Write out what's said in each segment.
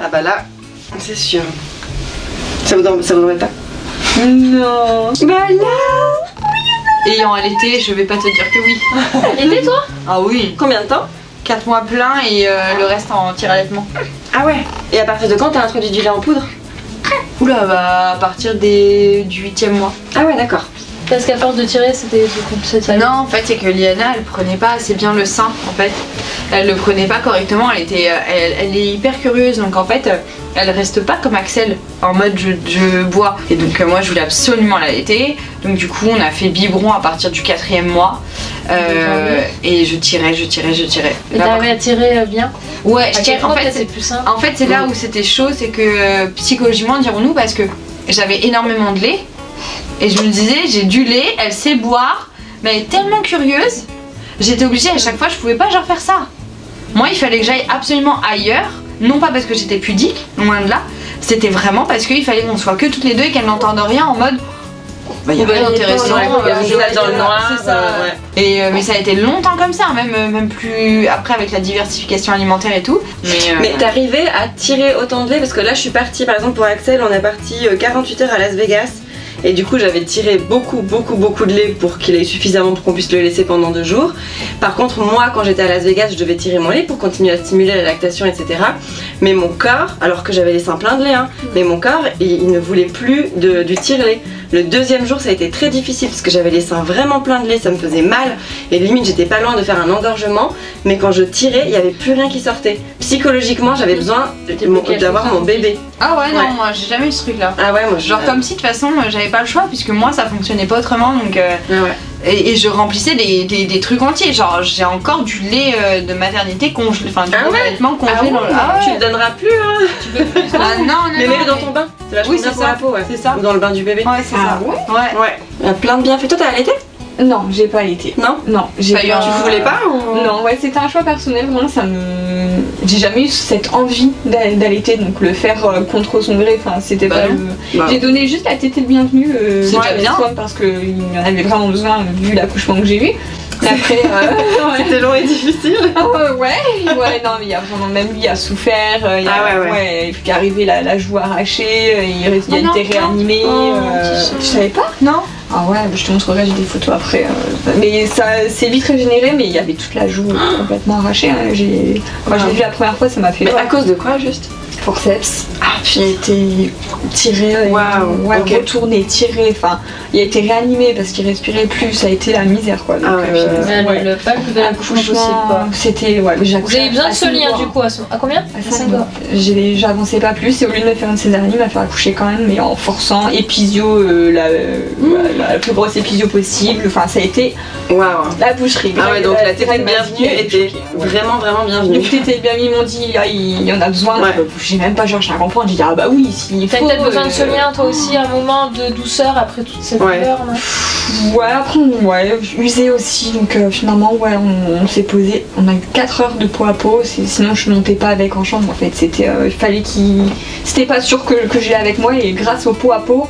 Ah bah là, c'est sûr. Ça vous donnerait pas? Non. Bah là. Ayant allaité, je vais pas te dire que oui. Et toi? Ah oui. Combien de temps? 4 mois pleins et le reste en tir-allaitement. Ah ouais. Et à partir de quand t'as introduit du lait en poudre? Oula, bah à partir du 8e mois. Ah ouais, d'accord. Parce qu'à force de tirer, c'était du Non, en fait, c'est que Liana, elle prenait pas assez bien le sein, en fait. Elle le prenait pas correctement, elle est hyper curieuse, donc en fait, elle reste pas comme Axel, en mode je bois. Et donc moi, je voulais absolument l'allaiter, donc du coup, on a fait biberon à partir du 4e mois. Et je tirais. Et t'arrivais à tirer bien? Ouais, je tirais. En fait, c'est plus simple. En fait, c'est là où c'était chaud, c'est que psychologiquement, dirons-nous, parce que j'avais énormément de lait. Et je me disais, j'ai du lait, elle sait boire, mais elle est tellement curieuse, j'étais obligée à chaque fois, je pouvais pas genre faire ça. Moi, il fallait que j'aille absolument ailleurs, non pas parce que j'étais pudique, loin de là, c'était vraiment parce qu'il fallait qu'on soit que toutes les deux et qu'elle n'entende rien en mode bah, y a rien d'intéressant, dans le noir, c'est ça. Ouais. Et mais ça a été longtemps comme ça, même plus après avec la diversification alimentaire et tout. Mais t'arrivais à tirer autant de lait parce que là, je suis partie, par exemple pour Axel, on est parti 48 heures à Las Vegas. Et du coup j'avais tiré beaucoup de lait pour qu'il ait suffisamment pour qu'on puisse le laisser pendant 2 jours. Par contre moi quand j'étais à Las Vegas je devais tirer mon lait pour continuer à stimuler la lactation etc. Mais mon corps, alors que j'avais les seins pleins de lait mais mon corps il ne voulait plus du tire-lait. Le 2e jour ça a été très difficile parce que j'avais les seins vraiment pleins de lait, ça me faisait mal et limite j'étais pas loin de faire un engorgement. Mais quand je tirais il n'y avait plus rien qui sortait. Psychologiquement j'avais besoin d'avoir mon bébé. Ah ouais non moi j'ai jamais eu ce truc là. Ah ouais moi genre comme si de toute façon j'avais pas le choix puisque moi ça fonctionnait pas autrement donc et je remplissais des trucs entiers genre j'ai encore du lait de maternité congelé, enfin du vêtement congelé. Tu le donneras plus hein. Tu peux plus. Non. Mais mets-le dans ton bain, c'est vachement bien pour la peau c'est ça. Ou dans le bain du bébé. Ouais c'est ça. Ouais. Il y a plein de bienfaits. Toi t'as allaité? Non, j'ai pas allaité. Non? Non, j'ai pas. Tu voulais pas ou? Non, ouais, c'était un choix personnel, vraiment ça me... J'ai jamais eu cette envie d'allaiter, donc le faire contre son gré, enfin c'était pas le... J'ai donné juste la tétée de bienvenue, c'est déjà bien parce qu'il en avait vraiment besoin vu l'accouchement que j'ai eu. Après, c'était long et difficile. Ouais, non, mais il y a vraiment, même lui a souffert, il est arrivé la joue arrachée, il a été réanimé. Tu savais pas? Non. Ah ouais, je te montrerai, j'ai des photos après. Mais ça s'est vite régénéré, mais il y avait toute la joue complètement arrachée. Hein. Quand je l'ai vu la première fois, ça m'a fait. Mais à cause de quoi juste? Forceps. Il a été tiré, retourné, tiré, enfin il a été réanimé parce qu'il respirait plus, ça a été la misère quoi. Donc, le pack de l'accouchement possible quoi. C'était Vous avez besoin de ce lien du coup à combien? À 5 mois. J'avançais pas plus et au lieu de me faire une césarienne, il m'a fait accoucher quand même mais en forçant épisio, la plus grosse épisio possible, enfin ça a été la boucherie. Ah ouais donc la tétée de bienvenue était vraiment bienvenue. Donc tétée de bienvenue, ils m'ont dit il y en a besoin, j'ai même pas cherché à comprendre, j'ai dit ah bah oui s'il faut. T'as peut-être besoin de ce lien toi aussi, un moment de douceur après toute cette douleur. Après usé aussi, donc finalement on s'est posé, on a eu 4 heures de peau à peau, sinon je montais pas avec en chambre en fait, c'était il fallait c'était pas sûr que je l'ai avec moi et grâce au peau à peau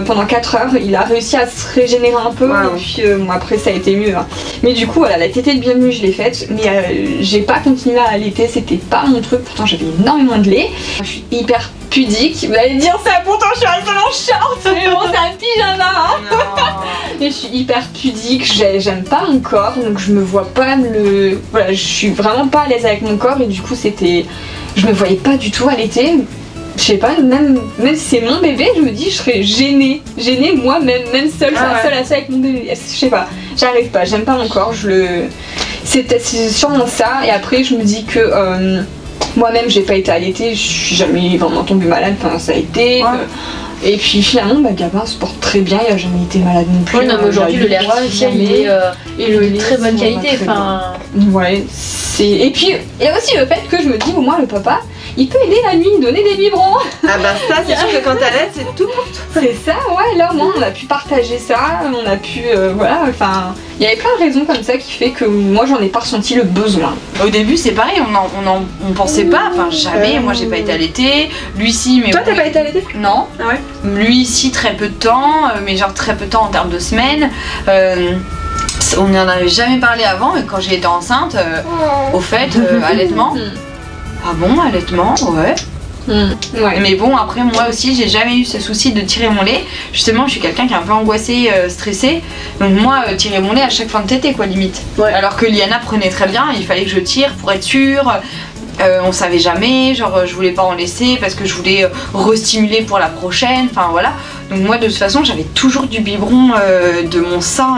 pendant 4 heures, il a réussi à se régénérer un peu et puis après ça a été mieux. Hein. Mais du coup voilà, la tétée de bienvenue je l'ai faite, mais j'ai pas continué à allaiter, c'était pas mon truc, pourtant j'avais énormément de lait. Je suis hyper pudique, vous allez dire ça, pourtant je suis restée en short, mais bon c'est un pyjama hein. Mais je suis hyper pudique, j'aime pas mon corps, donc je me vois pas je suis vraiment pas à l'aise avec mon corps et du coup je me voyais pas du tout allaiter. Je sais pas, même si c'est mon bébé, je me dis je serais gênée moi même seule avec mon bébé, je sais pas, j'arrive pas, j'aime pas mon corps, c'est sûrement ça. Et après je me dis que moi-même j'ai pas été allaitée, je suis jamais vraiment tombée malade, enfin ça a été et puis finalement Gabin se porte très bien, il a jamais été malade non plus. Non mais aujourd'hui le lait artificiel il est de très bonne qualité, enfin... et puis il y a aussi le fait que je me dis au moins le papa il peut aider la nuit, donner des biberons. Ah bah ça c'est sûr que quand t'allaites c'est tout pour toi. C'est ça, là au moins on a pu partager ça, on a pu, enfin, il y avait plein de raisons comme ça qui fait que moi j'en ai pas ressenti le besoin. Au début c'est pareil, on pensait pas, enfin jamais, moi j'ai pas été allaitée, lui si mais... Toi t'as pas été allaitée? Non. Ah ouais. Lui si très peu de temps, mais genre très peu de temps en termes de semaines. On n'en avait jamais parlé avant, mais quand j'ai été enceinte, au fait, allaitement. Ah bon, allaitement, ouais. Ouais. Mais bon, après, moi aussi, j'ai jamais eu ce souci de tirer mon lait. Justement, je suis quelqu'un qui est un peu angoissé, stressé. Donc, moi, tirer mon lait à chaque fin de tétée, quoi, limite. Ouais. Alors que Liana prenait très bien, il fallait que je tire pour être sûre. On savait jamais, genre je voulais pas en laisser parce que je voulais restimuler pour la prochaine, enfin voilà. Donc moi de toute façon j'avais toujours du biberon de mon sein,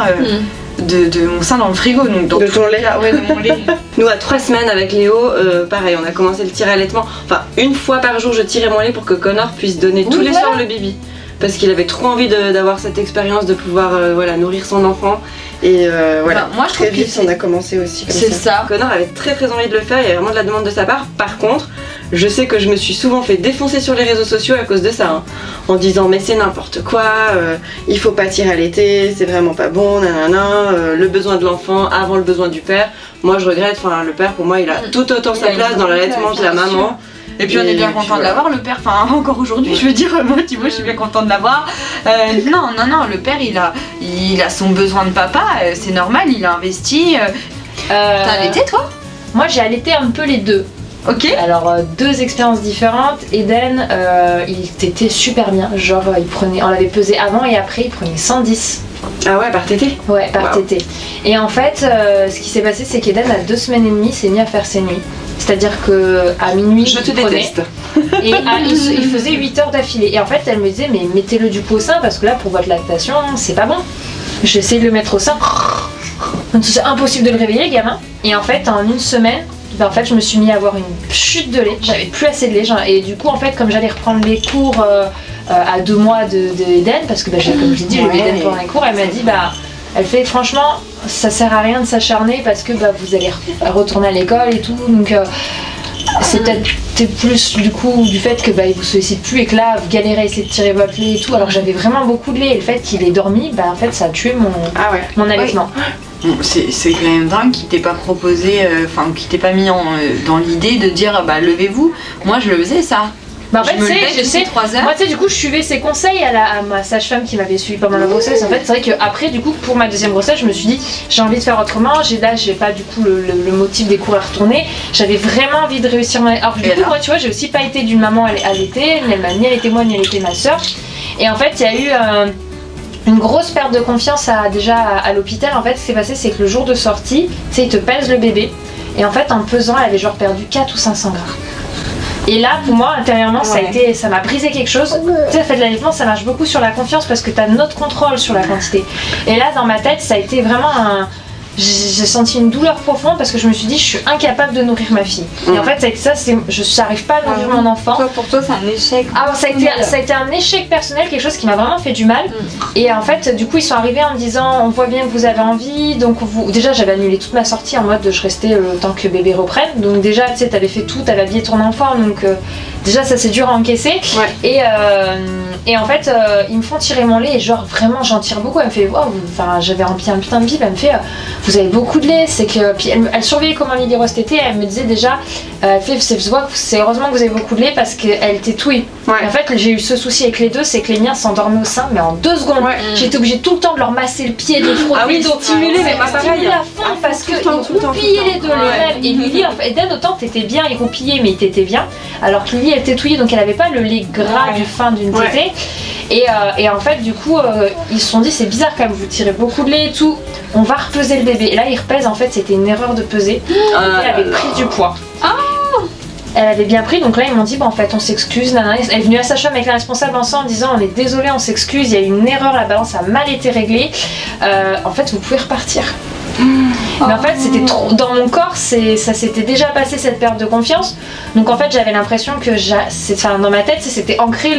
de mon sein dans le frigo. Donc dans De ton lait. Ouais, de mon lait. Nous, à 3 semaines avec Léo, pareil, on a commencé le tir allaitement. Enfin, une fois par jour, je tirais mon lait pour que Connor puisse donner tous les soirs le bibi. Parce qu'il avait trop envie d'avoir cette expérience, de pouvoir voilà, nourrir son enfant. Et voilà, Moi je très trouve que vite, on a commencé aussi comme c'est ça. Connor avait très envie de le faire, il y avait vraiment de la demande de sa part. Par contre, je sais que je me suis souvent fait défoncer sur les réseaux sociaux à cause de ça, hein, en disant mais c'est n'importe quoi, il faut pas tirer à l'été, c'est vraiment pas bon, nanana, le besoin de l'enfant avant le besoin du père. Moi je regrette, enfin le père pour moi il a tout autant sa place dans l'allaitement que la maman. Et puis on est bien content de l'avoir, le père, enfin encore aujourd'hui je veux dire, moi Thibaut je suis bien content de l'avoir. Non, le père il a son besoin de papa, c'est normal, il a investi. T'as allaité toi? Moi j'ai allaité un peu les deux. Ok. Alors deux expériences différentes. Eden, il était super bien. Genre on l'avait pesé avant et après il prenait 110. Ah ouais, par tété? Ouais, par Wow. tété. Et en fait, ce qui s'est passé, c'est qu'Eden, à 2 semaines et demie, s'est mis à faire ses nuits. C'est-à-dire que à minuit, Je te il prenait, déteste. et il faisait 8 heures d'affilée. Et en fait, elle me disait, mais mettez-le du coup au sein parce que là, pour votre lactation, c'est pas bon. J'ai essayé de le mettre au sein. Donc c'est impossible de le réveiller, le gamin. Et en fait, en une semaine, ben, en fait, je me suis mis à avoir une chute de lait. J'avais plus assez de lait. Et du coup, en fait, comme j'allais reprendre les cours à 2 mois de Eden, parce que comme je l'ai dit, j'ai eu Eden pendant les cours, elle m'a dit, bah, elle fait franchement, ça sert à rien de s'acharner parce que bah, vous allez retourner à l'école et tout. Donc c'est peut-être plus du coup du fait que bah, il vous sollicite plus et que là vous galérez à essayer de tirer votre lait et tout. Alors j'avais vraiment beaucoup de lait et le fait qu'il ait dormi, bah, en fait ça a tué mon allaitement. Bon, c'est quand même dingue qu'il t'ait pas proposé, enfin qu'il t'ait pas mis dans l'idée de dire bah levez-vous. Moi je le faisais ça. Bah en fait, je sais 3 heures. moi tu sais du coup je suivais ses conseils à ma sage-femme qui m'avait suivi pendant la grossesse. En fait c'est vrai qu'après du coup pour ma deuxième grossesse je me suis dit j'ai envie de faire autrement, j'ai pas du coup le motif des cours à retourner, j'avais vraiment envie de réussir ma... Alors du coup moi tu vois j'ai aussi pas été d'une maman allaitée, elle m'a ni allaité moi ni allaité ma soeur. Et en fait il y a eu une grosse perte de confiance déjà à l'hôpital. En fait ce qui s'est passé c'est que le jour de sortie, tu sais ils te pèsent le bébé et en fait en pesant elle avait genre perdu 4 ou 500 grammes. Et là, pour moi, intérieurement, ça m'a brisé quelque chose. Tu sais, le fait de l'allaitement, ça marche beaucoup sur la confiance parce que tu as notre contrôle sur la quantité. Et là, dans ma tête, ça a été vraiment un... J'ai senti une douleur profonde parce que je me suis dit, je suis incapable de nourrir ma fille. Et en fait, ça a été ça, je n'arrive pas à nourrir mon enfant. Pour toi, c'est un échec. Ah, ça a été un échec personnel, quelque chose qui m'a vraiment fait du mal. Et en fait, du coup, ils sont arrivés en me disant, on voit bien que vous avez envie. Donc, déjà, j'avais annulé toute ma sortie en mode je restais le temps que bébé reprenne. Donc, déjà, tu sais, t'avais fait tout, t'avais habillé ton enfant. Donc, déjà, ça c'est dur à encaisser. Ouais. Et en fait, ils me font tirer mon lait et genre vraiment, j'en tire beaucoup. Elle me fait, wow, enfin, j'avais rempli un putain de bib. Elle me fait, vous avez beaucoup de lait. C'est que, puis elle surveillait comment Lily Rose était. Elle me disait déjà, c'est heureusement que vous avez beaucoup de lait parce qu'elle tétouille. Ouais. Et en fait, j'ai eu ce souci avec les deux, c'est que les miens s'endormaient au sein, mais en 2 secondes. Ouais. J'étais obligée tout le temps de leur masser le pied, de frotter. Ah oui, stimuler, mais pas pareil. À fond parce qu'ils roupillaient les deux. Et Lily, Eden, autant t'étais bien, il roupillait, mais il t'était bien. Alors que Lily, elle tétouillait, donc elle avait pas le lait gras du fin d'une tétée. Et en fait, du coup, ils se sont dit, c'est bizarre quand même, vous tirez beaucoup de lait et tout, on va repeser le bébé. Et là, ils repèsent, en fait, c'était une erreur de peser. Elle avait pris du poids. Elle avait bien pris, donc là ils m'ont dit, en fait on s'excuse. Elle est venue à sa chambre avec la responsable ensemble en disant, on est désolé, on s'excuse, il y a eu une erreur, la balance a mal été réglée. En fait, vous pouvez repartir. Mais en fait, c'était trop. Dans mon corps, ça s'était déjà passé cette perte de confiance. Donc en fait, j'avais l'impression que dans ma tête, c'était ancré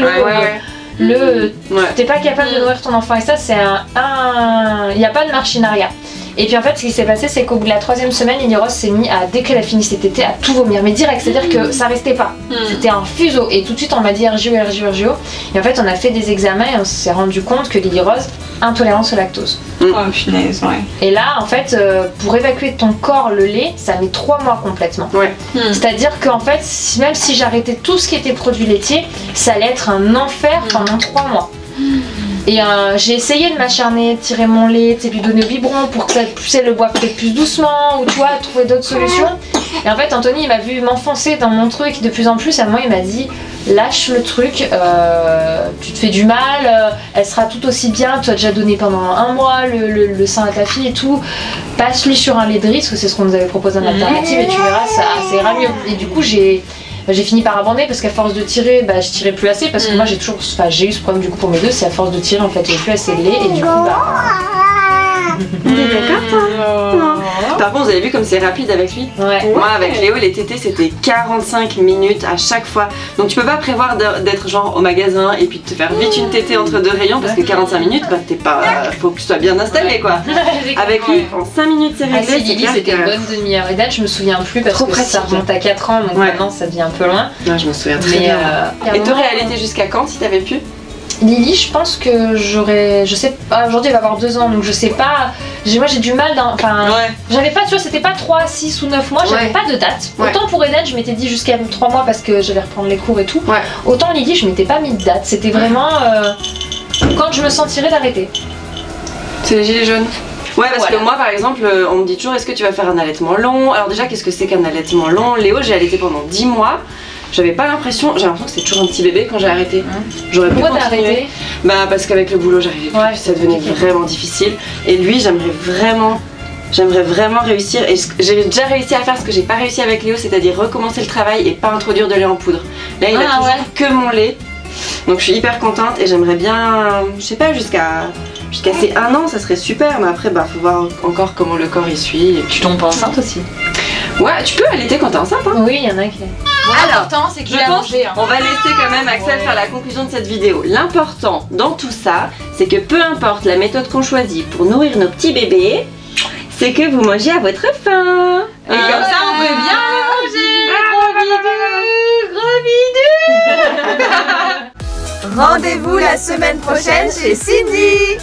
t'es pas capable de nourrir ton enfant. Et ça, c'est il n'y a pas de marche in arrière. Et puis en fait, ce qui s'est passé, c'est qu'au bout de la 3e semaine, Lily Rose s'est mis dès qu'elle a fini cet été, à tout vomir. Mais direct, c'est-à-dire que ça restait pas. C'était un fuseau. Et tout de suite, on m'a dit RGO. Et en fait, on a fait des examens et on s'est rendu compte que Lily Rose, intolérance au lactose. Oh punaise, ouais. Et là, en fait, pour évacuer de ton corps le lait, ça met 3 mois complètement. Ouais. C'est-à-dire qu'en fait, même si j'arrêtais tout ce qui était produit laitier, ça allait être un enfer pendant 3 mois. Et j'ai essayé de m'acharner, de tirer mon lait, puis donner au biberon pour que ça puisse le boire peut-être plus doucement, ou tu vois, trouver d'autres solutions. Et en fait, Anthony, il m'a vu m'enfoncer dans mon truc de plus en plus. À moi, il m'a dit, lâche le truc, tu te fais du mal, elle sera tout aussi bien, tu as déjà donné pendant un mois le sein à ta fille et tout, passe-lui sur un lait de riz, parce que c'est ce qu'on nous avait proposé en alternative, et tu verras, ça ira mieux. Et du coup, j'ai fini par abandonner parce qu'à force de tirer, je tirais plus assez, parce que moi j'ai eu ce problème du coup pour mes deux, c'est à force de tirer en fait, j'ai plus assez de lait, et du coup T'es d'accord toi? Par contre, vous avez vu comme c'est rapide avec lui? Ouais. Moi, avec Léo, les tétés c'était 45 minutes à chaque fois. Donc tu peux pas prévoir d'être genre au magasin et puis de te faire vite une tétée entre deux rayons parce que 45 minutes, t'es pas. Faut que tu sois bien installé quoi. Avec lui, en 5 minutes c'est réglé. Ah si, Lily c'était une bonne demi-heure. Et date, je me souviens plus parce que ça remonte à 4 ans, donc maintenant ça devient un peu loin. Ouais, je me souviens très bien. Et t'aurais allaité jusqu'à quand si t'avais pu? Lily, je pense que je sais pas, aujourd'hui elle va avoir 2 ans, donc je sais pas, moi j'ai du mal j'avais pas, tu vois, c'était pas 3, 6 ou 9 mois, j'avais pas de date. Autant pour Eden, je m'étais dit jusqu'à 3 mois parce que j'allais reprendre les cours et tout. Autant Lily, je m'étais pas mis de date, c'était vraiment quand je me sentirais d'arrêter. C'est les gilets jaunes. Ouais, parce que moi par exemple, on me dit toujours est-ce que tu vas faire un allaitement long? Alors déjà, qu'est-ce que c'est qu'un allaitement long? Léo, j'ai allaité pendant 10 mois. J'avais pas l'impression, j'ai l'impression que c'était toujours un petit bébé quand j'ai arrêté. J'aurais pu Pourquoi t'as continuer. arrêté? Parce qu'avec le boulot j'arrivais plus, ça devenait vraiment difficile. Et lui, j'aimerais vraiment réussir. Et j'ai déjà réussi à faire ce que j'ai pas réussi avec Léo, c'est-à-dire recommencer le travail et pas introduire de lait en poudre. Là, il a toujours que mon lait. Donc je suis hyper contente et j'aimerais bien, je sais pas, jusqu'à ses 1 an, ça serait super. Mais après, faut voir encore comment le corps y suit. Et puis... Tu tombes pas enceinte aussi? Ouais, tu peux allaiter quand t'es enceinte. Hein. Oui, il y en a qui. L'important c'est qu'il a mangé. On va laisser quand même Axel faire la conclusion de cette vidéo. L'important dans tout ça, c'est que peu importe la méthode qu'on choisit pour nourrir nos petits bébés, c'est que vous mangez à votre faim. Et comme ça on peut bien le manger. Gros bidou. Rendez-vous la semaine prochaine chez Cindy.